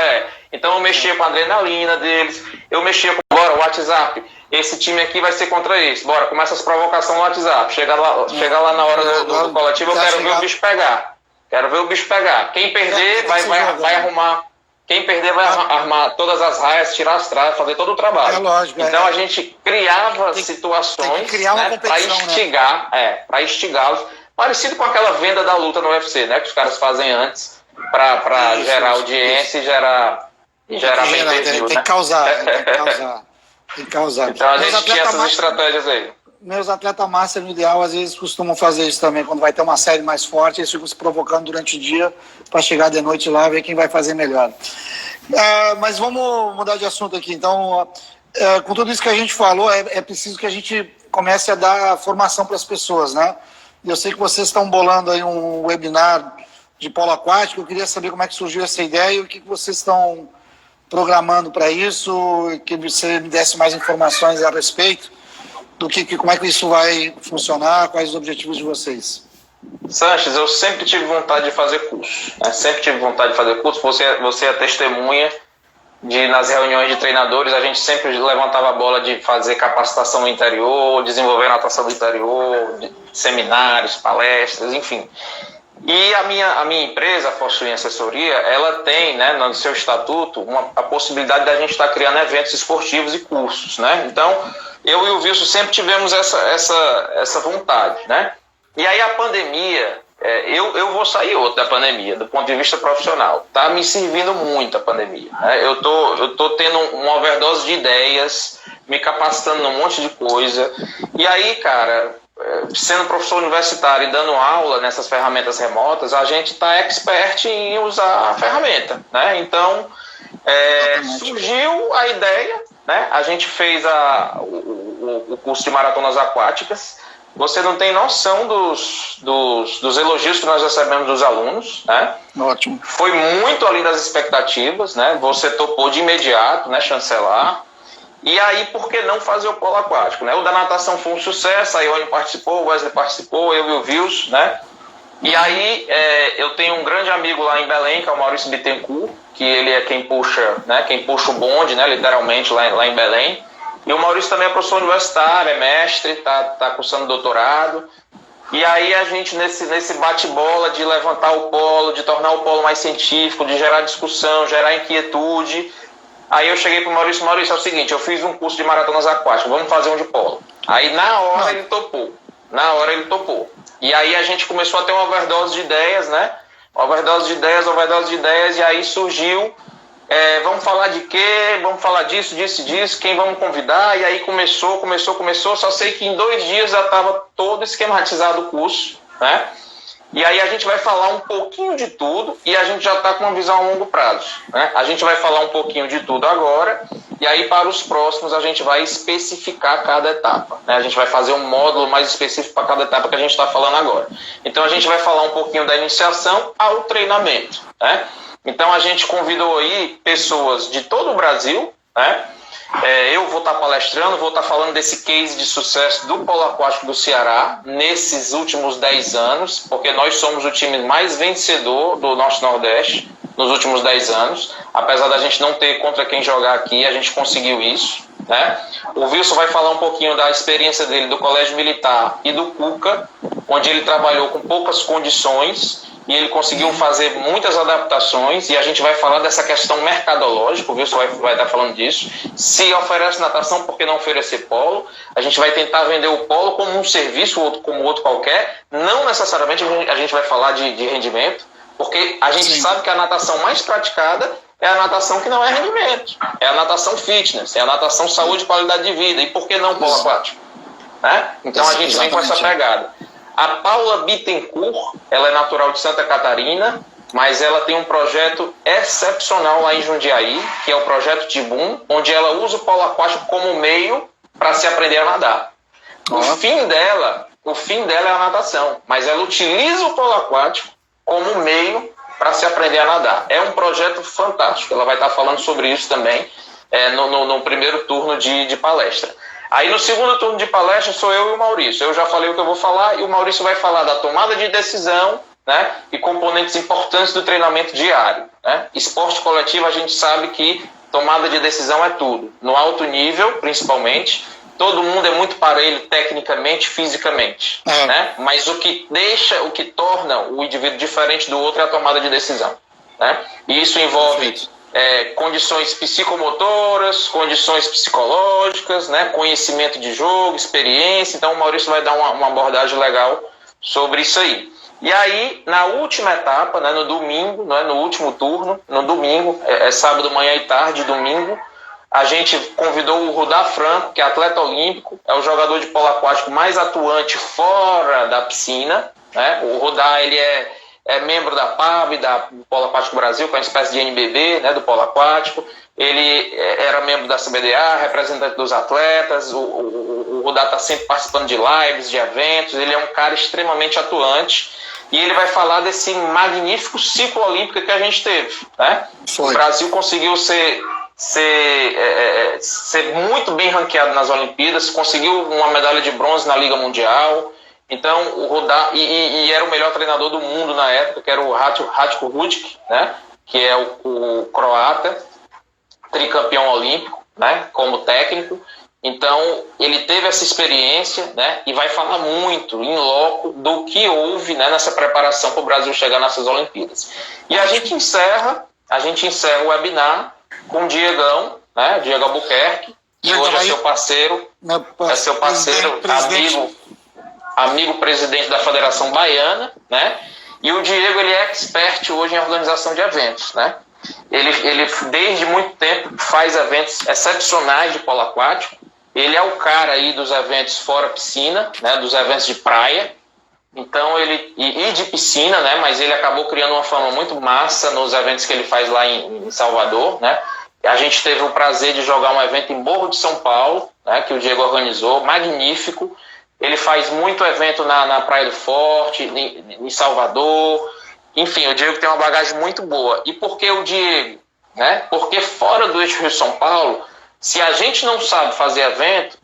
Então eu mexia com a adrenalina deles, eu mexia com, bora, o WhatsApp, esse time aqui vai ser contra esse, bora, começa as provocações no WhatsApp, chega lá na hora do coletivo, eu quero ver o bicho pegar. Quem perder vai arrumar, quem perder vai armar todas as raias, tirar as traves, fazer todo o trabalho. Lógico, então a gente criava situações para instigá-los, parecido com aquela venda da luta no UFC, né, que os caras fazem antes, para gerar audiência e gerar bem-vindo, né? Tem que causar. Então a gente tinha essas estratégias aí. Meus atletas master, no ideal, às vezes costumam fazer isso também. Quando vai ter uma série mais forte, eles ficam se provocando durante o dia para chegar de noite lá e ver quem vai fazer melhor. Mas vamos mudar de assunto aqui. Então, com tudo isso que a gente falou, é preciso que a gente comece a dar formação para as pessoas, né? Eu sei que vocês estão bolando aí um webinar de polo aquático. Eu queria saber como é que surgiu essa ideia e o que vocês estão programando para isso, que você me desse mais informações a respeito do como é que isso vai funcionar, quais os objetivos de vocês. Sanches, eu sempre tive vontade de fazer curso, né? Você é testemunha nas reuniões de treinadores, a gente sempre levantava a bola de fazer capacitação no interior, desenvolver natação no interior, seminários, palestras, enfim. E a minha empresa, a Possuem Assessoria, ela tem, né, no seu estatuto a possibilidade da gente estar criando eventos esportivos e cursos, né? Então, eu e o Wilson sempre tivemos essa vontade, né? E aí a pandemia, eu vou sair outro da pandemia, do ponto de vista profissional. Tá me servindo muito a pandemia, né? Eu tô tendo uma overdose de ideias, me capacitando num monte de coisa. E aí, cara, sendo professor universitário e dando aula nessas ferramentas remotas, a gente está expert em usar a ferramenta, né? Então, surgiu a ideia, né? A gente fez o curso de maratonas aquáticas. Você não tem noção dos elogios que nós recebemos dos alunos, né? Ótimo. Foi muito além das expectativas, né? Você topou de imediato, né, chancelar. E aí, por que não fazer o polo aquático, né? O da natação foi um sucesso, a Ione participou, o Wesley participou, eu e o Vils, né? E aí, eu tenho um grande amigo lá em Belém, que é o Maurício Bittencourt, que ele é quem puxa o bonde, né, literalmente, lá em Belém. E o Maurício também é professor universitário, é mestre, tá cursando doutorado. E aí a gente, nesse bate-bola de levantar o polo, de tornar o polo mais científico, de gerar discussão, gerar inquietude, aí eu cheguei pro Maurício, é o seguinte, eu fiz um curso de maratonas aquáticas, vamos fazer um de polo. Aí na hora ele topou. E aí a gente começou a ter uma overdose de ideias, né? Overdose de ideias, e aí surgiu, vamos falar de quê? Vamos falar disso, quem vamos convidar? E aí começou, só sei que em 2 dias já estava todo esquematizado o curso, né? E aí a gente vai falar um pouquinho de tudo e a gente já está com uma visão a longo prazo, né? A gente vai falar um pouquinho de tudo agora e aí para os próximos a gente vai especificar cada etapa, né? A gente vai fazer um módulo mais específico para cada etapa que a gente está falando agora. Então a gente vai falar um pouquinho da iniciação ao treinamento, né? Então a gente convidou aí pessoas de todo o Brasil, né? Eu vou estar palestrando, vou estar falando desse case de sucesso do polo aquático do Ceará nesses últimos 10 anos, porque nós somos o time mais vencedor do Norte Nordeste nos últimos 10 anos. Apesar da gente não ter contra quem jogar aqui, a gente conseguiu isso, né? O Wilson vai falar um pouquinho da experiência dele do Colégio Militar e do Cuca, onde ele trabalhou com poucas condições e ele conseguiu fazer muitas adaptações, e a gente vai falar dessa questão mercadológica, o Wilson vai estar falando disso. Se oferece natação, por que não oferecer polo? A gente vai tentar vender o polo como um serviço, como outro qualquer, não necessariamente a gente vai falar de rendimento, porque a gente sabe que a natação mais praticada é a natação que não é rendimento, é a natação fitness, é a natação saúde e qualidade de vida, e por que não polo aquático? Né? Então a gente vem com essa pegada. A Paula Bittencourt, ela é natural de Santa Catarina, mas ela tem um projeto excepcional lá em Jundiaí, que é o projeto Tibum, onde ela usa o polo aquático como meio para se aprender a nadar. O fim dela é a natação, mas ela utiliza o polo aquático como meio para se aprender a nadar. É um projeto fantástico, ela vai estar falando sobre isso também no primeiro turno de palestra. Aí no segundo turno de palestra sou eu e o Maurício. Eu já falei o que eu vou falar e o Maurício vai falar da tomada de decisão, né, e componentes importantes do treinamento diário, né? Esporte coletivo, a gente sabe que tomada de decisão é tudo. No alto nível, principalmente, todo mundo é muito parelho tecnicamente, fisicamente, né? Mas o que torna o indivíduo diferente do outro é a tomada de decisão, né? E isso envolve condições psicomotoras, condições psicológicas, né? Conhecimento de jogo, experiência. Então o Maurício vai dar uma abordagem legal sobre isso aí. E aí, na última etapa, né, no domingo, né, no último turno, no domingo, sábado, manhã e tarde, domingo, a gente convidou o Rudá Franco, que é atleta olímpico, é o jogador de polo aquático mais atuante fora da piscina, né? O Rudá, ele é membro da PAB, do Polo Aquático Brasil, que é uma espécie de NBB, né, do polo aquático. Ele era membro da CBDA, representante dos atletas. O Rudá está sempre participando de lives, de eventos. Ele é um cara extremamente atuante. E ele vai falar desse magnífico ciclo olímpico que a gente teve, né? O Brasil conseguiu ser muito bem ranqueado nas Olimpíadas, conseguiu uma medalha de bronze na Liga Mundial. Então, o Rudá, e era o melhor treinador do mundo na época, que era o Ratko Rudic, né? Que é o croata, tricampeão olímpico, né? Como técnico. Então, ele teve essa experiência, né? E vai falar muito, em loco, do que houve, né, nessa preparação para o Brasil chegar nessas Olimpíadas. E a gente encerra o webinar com o Diegão, né? Diego Albuquerque, que hoje é seu parceiro, amigo presidente da Federação Baiana, né? E o Diego, ele é expert hoje em organização de eventos, né? Ele desde muito tempo faz eventos excepcionais de polo aquático. Ele é o cara aí dos eventos fora piscina, né? Dos eventos de praia. Então e de piscina, né? Mas ele acabou criando uma fama muito massa nos eventos que ele faz lá em Salvador, né? A gente teve o prazer de jogar um evento em Morro de São Paulo, né? Que o Diego organizou, magnífico. Ele faz muito evento na Praia do Forte, em Salvador. Enfim, o Diego tem uma bagagem muito boa. E por que o Diego? Né? Porque fora do eixo Rio-São Paulo, se a gente não sabe fazer evento,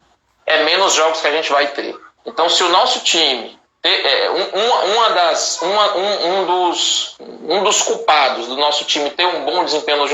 é menos jogos que a gente vai ter. Então, se o nosso time... Um dos culpados do nosso time ter um bom desempenho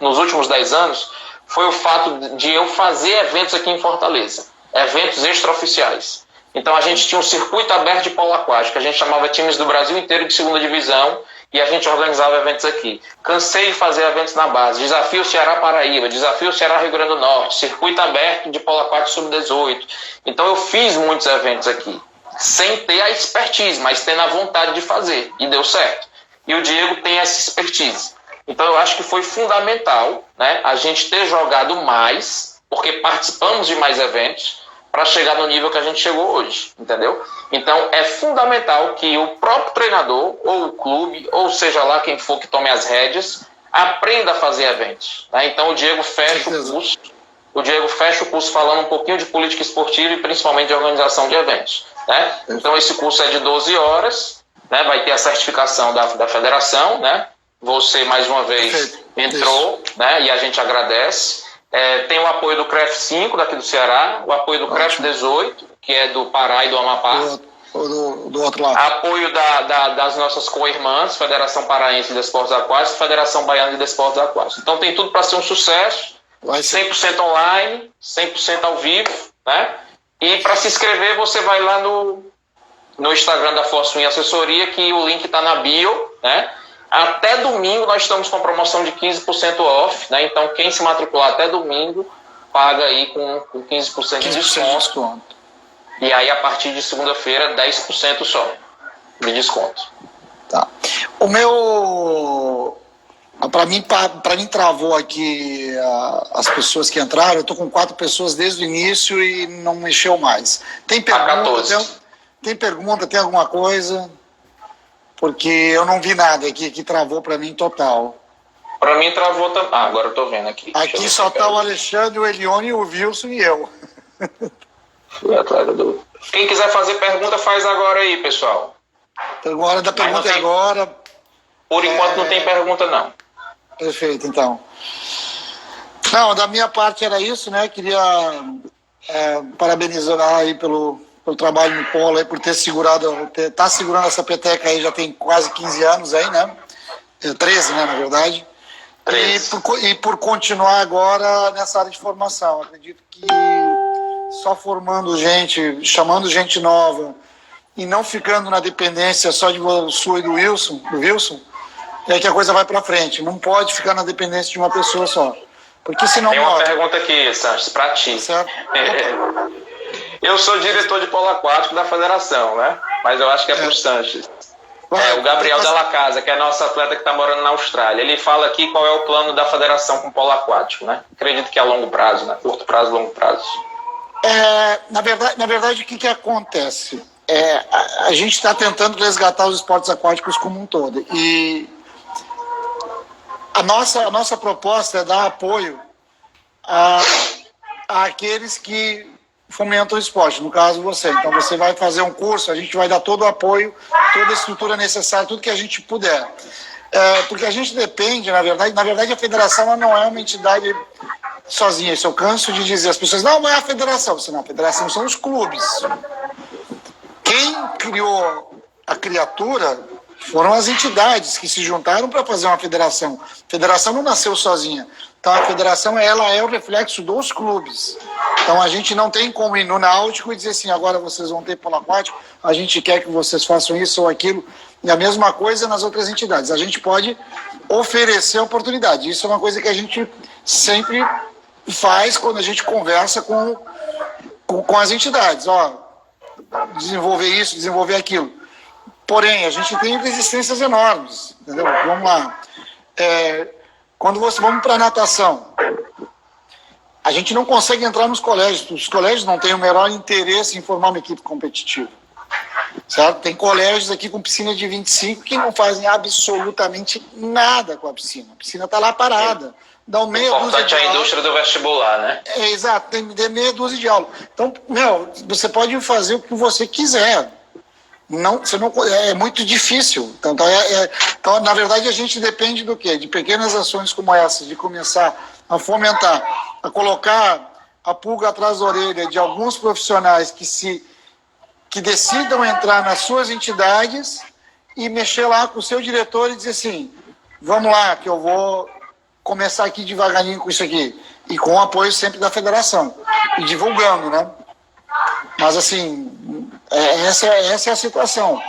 nos últimos 10 anos foi o fato de eu fazer eventos aqui em Fortaleza. Eventos extraoficiais. Então a gente tinha um circuito aberto de polo aquático, que a gente chamava times do Brasil inteiro de segunda divisão, e a gente organizava eventos aqui. Cansei de fazer eventos na base. Desafio Ceará Paraíba, Desafio Ceará Rio Grande do Norte, circuito aberto de polo aquático sub-18. Então eu fiz muitos eventos aqui, sem ter a expertise, mas tendo a vontade de fazer, e deu certo. E o Diego tem essa expertise. Então eu acho que foi fundamental, né, a gente ter jogado mais, porque participamos de mais eventos, para chegar no nível que a gente chegou hoje, entendeu? Então é fundamental que o próprio treinador, ou o clube, ou seja lá quem for que tome as rédeas, aprenda a fazer eventos, né? Então o Diego fecha o curso falando um pouquinho de política esportiva e principalmente de organização de eventos, né? Então esse curso é de 12 horas, né? Vai ter a certificação da federação, né? Você mais uma vez entrou, né? E a gente agradece. Tem o apoio do CREF 5 daqui do Ceará, o apoio do CREF 18, que é do Pará e do Amapá. Do outro lado. Apoio das nossas co-irmãs, Federação Paraense de Desportos Aquáticos e Federação Baiana de Desportos Aquáticos. Então tem tudo para ser um sucesso, 100% online, 100% ao vivo, né? E para se inscrever você vai lá no Instagram da Force Win Assessoria, que o link está na bio, né? Até domingo nós estamos com promoção de 15% off, né? Então quem se matricular até domingo paga aí com 15% de desconto. E aí a partir de segunda-feira 10% só de desconto. Tá. O meu, para mim travou aqui as pessoas que entraram. Eu tô com 4 pessoas desde o início e não mexeu mais. Tem pergunta? Tem pergunta? Tem alguma coisa? Porque eu não vi nada aqui que travou para mim total. Para mim travou também. Agora eu tô vendo aqui. Aqui só tá o Alexandre, o Elione, o Wilson e eu. Quem quiser fazer pergunta, faz agora aí, pessoal. Agora da pergunta tem... agora. Por enquanto não tem pergunta, não. Perfeito, então. Não, da minha parte era isso, né? Queria parabenizar aí pelo trabalho no polo, aí, por ter segurado, tá segurando essa peteca aí já tem quase 15 anos aí, né? 13, né, na verdade. 13. E por continuar agora nessa área de formação. Acredito que só formando gente, chamando gente nova e não ficando na dependência só de sua e do Wilson, é que a coisa vai para frente. Não pode ficar na dependência de uma pessoa só. Porque senão tem uma pergunta aqui, Sanches, para ti. Certo? Eu sou diretor de polo aquático da federação, né? Mas eu acho que é pro Sanches. O Gabriel Della Casa, que é nosso atleta que está morando na Austrália. Ele fala aqui qual é o plano da federação com polo aquático, né? Acredito que é a longo prazo, né? Curto prazo, longo prazo. Na verdade, o que acontece? A gente está tentando resgatar os esportes aquáticos como um todo. E a nossa proposta é dar apoio àqueles que fomentam o esporte, no caso você. Então você vai fazer um curso, a gente vai dar todo o apoio, toda a estrutura necessária, tudo que a gente puder. Porque a gente depende, na verdade a federação ela não é uma entidade sozinha. Isso eu canso de dizer. As pessoas, não é a federação. Não, a federação são os clubes. Quem criou a criatura foram as entidades que se juntaram para fazer uma federação. A federação não nasceu sozinha. Então a federação ela é o reflexo dos clubes. Então a gente não tem como ir no Náutico e dizer assim, agora vocês vão ter polo aquático, a gente quer que vocês façam isso ou aquilo. E a mesma coisa nas outras entidades. A gente pode oferecer oportunidade. Isso é uma coisa que a gente sempre faz quando a gente conversa com as entidades. Desenvolver isso, desenvolver aquilo. Porém, a gente tem resistências enormes. Entendeu? Vamos lá. Vamos para a natação. A gente não consegue entrar nos colégios. Os colégios não têm o menor interesse em formar uma equipe competitiva. Certo? Tem colégios aqui com piscina de 25 que não fazem absolutamente nada com a piscina. A piscina está lá parada. Dá meia dúzia de a indústria do vestibular, né? Exato, tem meia dúzia de aula. Então, você pode fazer o que você quiser. É muito difícil. Então, na verdade, a gente depende do quê? De pequenas ações como essas, de começar a fomentar, a colocar a pulga atrás da orelha de alguns profissionais que decidam entrar nas suas entidades e mexer lá com o seu diretor e dizer assim, vamos lá, que eu vou começar aqui devagarinho com isso aqui. E com o apoio sempre da federação. E divulgando, né? Mas assim, Essa é a situação.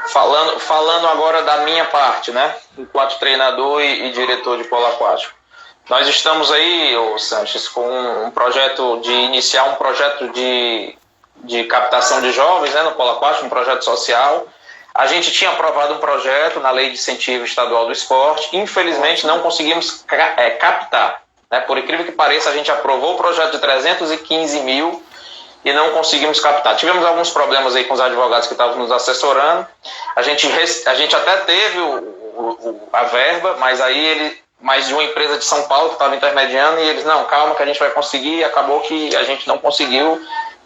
Falando agora da minha parte, né? Enquanto treinador e diretor de polo aquático. Nós estamos aí, Sanches, com um projeto de iniciar um projeto de captação de jovens, né, no polo aquático, um projeto social. A gente tinha aprovado um projeto na Lei de Incentivo Estadual do Esporte. Infelizmente, não conseguimos captar. Né? Por incrível que pareça, a gente aprovou o projeto de 315 mil e não conseguimos captar. Tivemos alguns problemas aí com os advogados que estavam nos assessorando. A gente até teve a verba, mas aí mais de uma empresa de São Paulo que estava intermediando, e eles, não, calma que a gente vai conseguir, e acabou que a gente não conseguiu,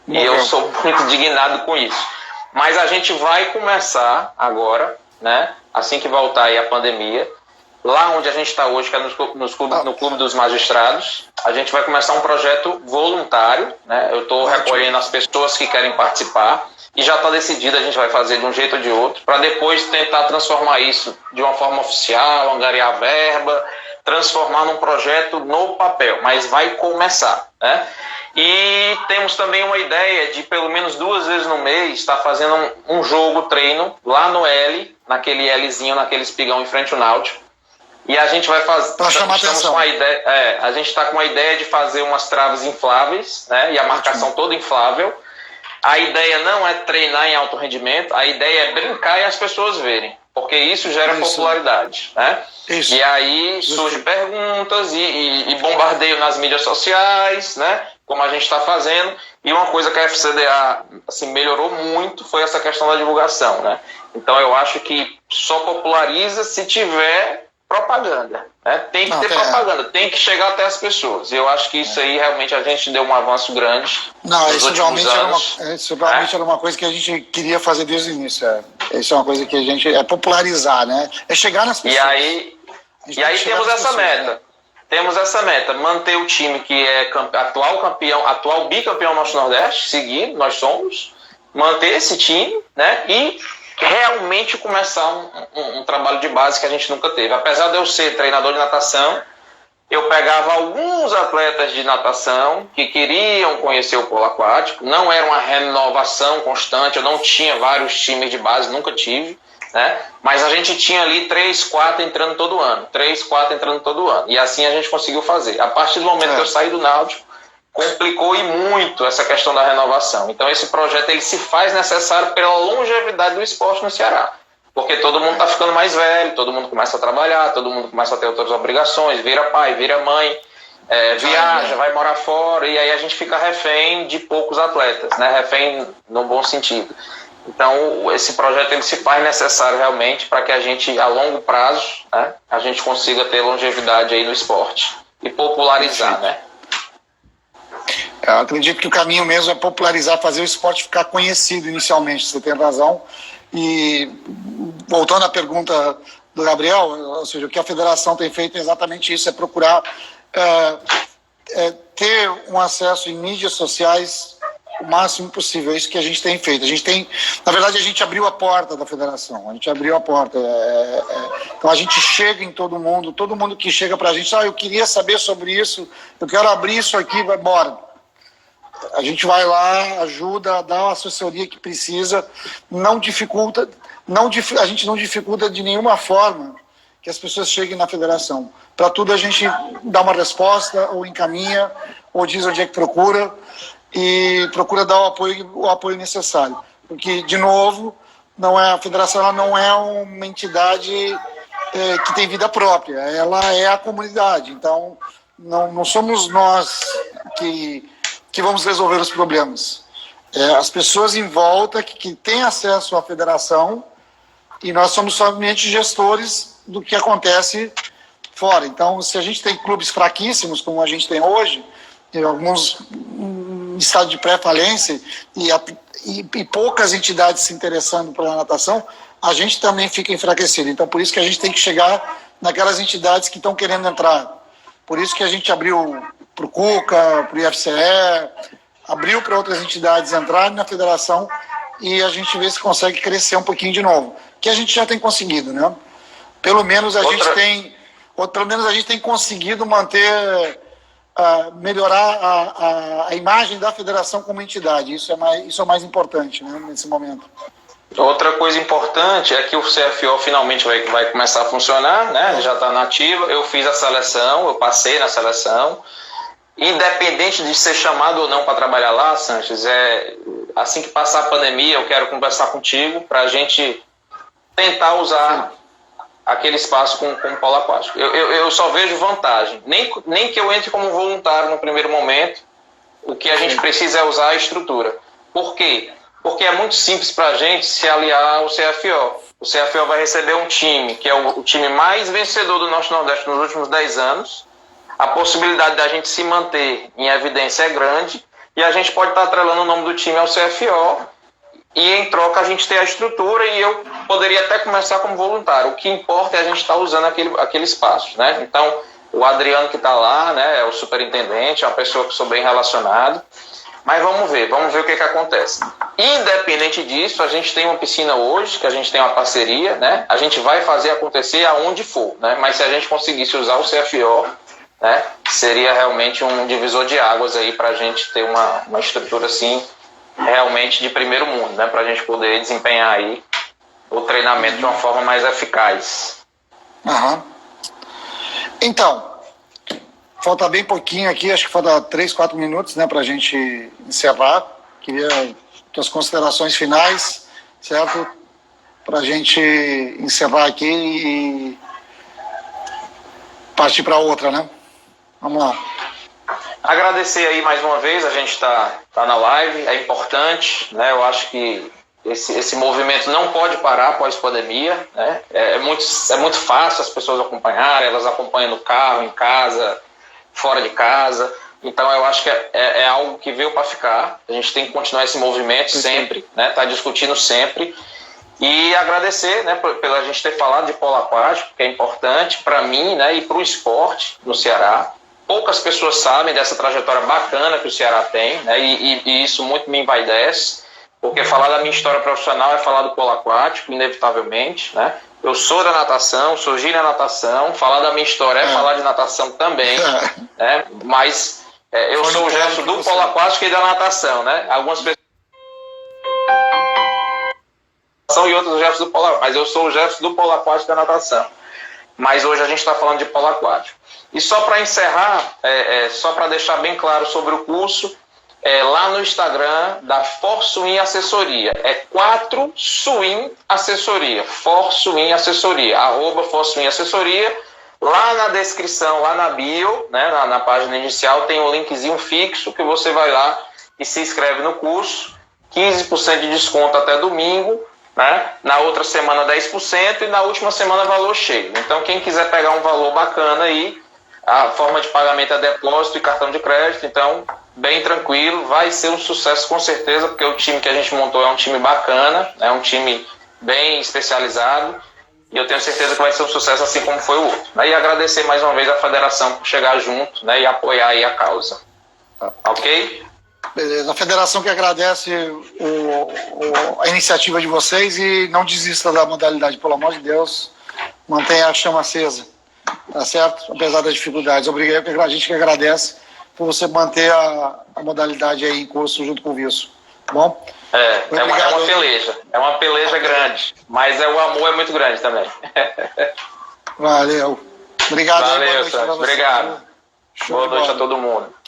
e eu sou muito indignado com isso. Mas a gente vai começar agora, né, assim que voltar aí a pandemia, lá onde a gente está hoje, que é no Clube dos Magistrados, a gente vai começar um projeto voluntário, né? Eu estou recolhendo as pessoas que querem participar, e já está decidido, a gente vai fazer de um jeito ou de outro, para depois tentar transformar isso de uma forma oficial, angariar verba, transformar num projeto no papel, mas vai começar, né? E temos também uma ideia de pelo menos 2 vezes no mês estar fazendo um jogo treino lá no L, naquele Lzinho, naquele espigão em frente ao Náutico. E a gente vai fazer. Para chamar atenção. A gente está com a ideia de fazer umas traves infláveis, né? E a marcação toda inflável. A ideia não é treinar em alto rendimento, a ideia é brincar e as pessoas verem, porque isso gera popularidade, né? Isso. E aí surgem perguntas e bombardeio nas mídias sociais, né? Como a gente está fazendo. E uma coisa que a FCDA assim, melhorou muito foi essa questão da divulgação, né? Então eu acho que só populariza se tiver propaganda, né? Tem que ter propaganda, tem que chegar até as pessoas. Eu acho que isso aí realmente a gente deu um avanço grande. Não, isso realmente era uma coisa que a gente queria fazer desde o início. Isso é uma coisa que a gente é popularizar, né? É chegar nas pessoas. E aí temos essa meta. Né? Temos essa meta, manter o time que é atual bicampeão Norte-Nordeste, seguido, nós somos, manter esse time, né? E realmente começar um trabalho de base que a gente nunca teve. Apesar de eu ser treinador de natação, eu pegava alguns atletas de natação que queriam conhecer o polo aquático, não era uma renovação constante, eu não tinha vários times de base, nunca tive, né? Mas a gente tinha ali 3, 4 entrando todo ano, e assim a gente conseguiu fazer. A partir do momento que eu saí do Náutico, complicou e muito essa questão da renovação. Então esse projeto ele se faz necessário pela longevidade do esporte no Ceará, porque todo mundo está ficando mais velho, todo mundo começa a trabalhar, todo mundo começa a ter outras obrigações, vira pai, vira mãe, viaja, vai morar fora, e aí a gente fica refém de poucos atletas, né? Refém no bom sentido. Então esse projeto ele se faz necessário realmente para que a gente, a longo prazo, né, a gente consiga ter longevidade aí no esporte e popularizar, né? Eu acredito que o caminho mesmo é popularizar, fazer o esporte ficar conhecido inicialmente, você tem razão. E voltando à pergunta do Gabriel, ou seja, o que a federação tem feito é exatamente isso, é procurar ter um acesso em mídias sociais o máximo possível. É isso que a gente tem feito. Na verdade, a gente abriu a porta da federação, a gente abriu a porta. Então a gente chega em todo mundo que chega para a gente, eu queria saber sobre isso, eu quero abrir isso aqui, vai embora. A gente vai lá, ajuda, dá a assessoria que precisa, não dificulta, a gente não dificulta de nenhuma forma que as pessoas cheguem na federação. Para tudo a gente dá uma resposta, ou encaminha, ou diz onde é que procura, e procura dar o apoio necessário. Porque, de novo, a federação ela não é uma entidade que tem vida própria, ela é a comunidade. Então, não somos nós que vamos resolver os problemas. As pessoas em volta que têm acesso à federação, e nós somos somente gestores do que acontece fora. Então, se a gente tem clubes fraquíssimos, como a gente tem hoje, alguns em estado de pré-falência, e poucas entidades se interessando pela natação, a gente também fica enfraquecido. Então, por isso que a gente tem que chegar naquelas entidades que estão querendo entrar. Por isso que a gente abriu para o Cuca, para o IFCE, abriu para outras entidades entrarem na federação, e a gente vê se consegue crescer um pouquinho de novo, que a gente já tem conseguido, né? Pelo menos a gente tem conseguido manter melhorar a imagem da federação como entidade. Isso é mais importante, né, nesse momento. Outra coisa importante é que o CFO finalmente vai começar a funcionar, né? Ele já está na ativa. Eu fiz a seleção, eu passei na seleção. Independente de ser chamado ou não para trabalhar lá, Sanches, assim que passar a pandemia, eu quero conversar contigo para a gente tentar usar aquele espaço com o polo aquático. Eu só vejo vantagem. Nem que eu entre como voluntário no primeiro momento, o que a gente precisa é usar a estrutura. Por quê? Porque é muito simples para a gente se aliar ao CFO. O CFO vai receber um time, que é o time mais vencedor do Norte Nordeste nos últimos 10 anos. A possibilidade da gente se manter em evidência é grande e a gente pode estar atrelando o nome do time ao CFO e em troca a gente ter a estrutura e eu poderia até começar como voluntário. O que importa é a gente estar usando aquele espaço, né? Então, o Adriano que está lá, né, é o superintendente, é uma pessoa que eu sou bem relacionado. Mas vamos ver o que acontece. Independente disso, a gente tem uma piscina hoje, que a gente tem uma parceria, né? A gente vai fazer acontecer aonde for, né? Mas se a gente conseguisse usar o CFO, né, seria realmente um divisor de águas aí para a gente ter uma estrutura assim, realmente de primeiro mundo, né? Para a gente poder desempenhar aí o treinamento de uma forma mais eficaz. Então, falta bem pouquinho aqui, acho que falta 3, 4 minutos, né, para a gente encerrar. Queria tuas considerações finais, certo? Para a gente encerrar aqui e partir para outra, né? Vamos lá. Agradecer aí mais uma vez, a gente tá na live, é importante, né? Eu acho que esse movimento não pode parar pós-pandemia, né? É muito fácil as pessoas acompanharem, elas acompanham no carro, em casa, fora de casa. Então eu acho que é algo que veio para ficar. A gente tem que continuar esse movimento sempre, né? Tá discutindo sempre. E agradecer, né, pela gente ter falado de polo aquático, que é importante para mim, né, e para o esporte no Ceará. Poucas pessoas sabem dessa trajetória bacana que o Ceará tem, né, e isso muito me envaidece, porque falar da minha história profissional é falar do polo aquático, inevitavelmente, né? Eu sou da natação, surgi na natação, falar da minha história é falar de natação também, né? Mas eu sou o Jefferson do polo aquático e da natação, né? Algumas pessoas e outros Jefferson do polo aquático, mas eu sou o Jefferson do polo aquático da natação. Mas hoje a gente está falando de polo aquático. E só para encerrar, só para deixar bem claro sobre o curso, lá no Instagram da ForSwim Assessoria, 4Swim Assessoria, ForSwim Assessoria, @ForSwim Assessoria. Lá na descrição, lá na bio, né, na página inicial, tem um linkzinho fixo que você vai lá e se inscreve no curso, 15% de desconto até domingo, né? Na outra semana 10% e na última semana valor cheio. Então quem quiser pegar um valor bacana aí, a forma de pagamento é depósito e cartão de crédito, então bem tranquilo, vai ser um sucesso com certeza, porque o time que a gente montou é um time bacana, é um time bem especializado e eu tenho certeza que vai ser um sucesso assim como foi o outro. E agradecer mais uma vez a federação por chegar junto, né, e apoiar aí a causa. Ok? Beleza, a federação que agradece a iniciativa de vocês e não desista da modalidade, pelo amor de Deus, mantenha a chama acesa, tá certo? Apesar das dificuldades. Obrigado, a gente que agradece por você manter a modalidade aí em curso junto com o Visso, tá bom? É uma peleja grande, mas o amor é muito grande também. Valeu. Obrigado. Valeu, Santos. Obrigado. Boa noite a todo mundo.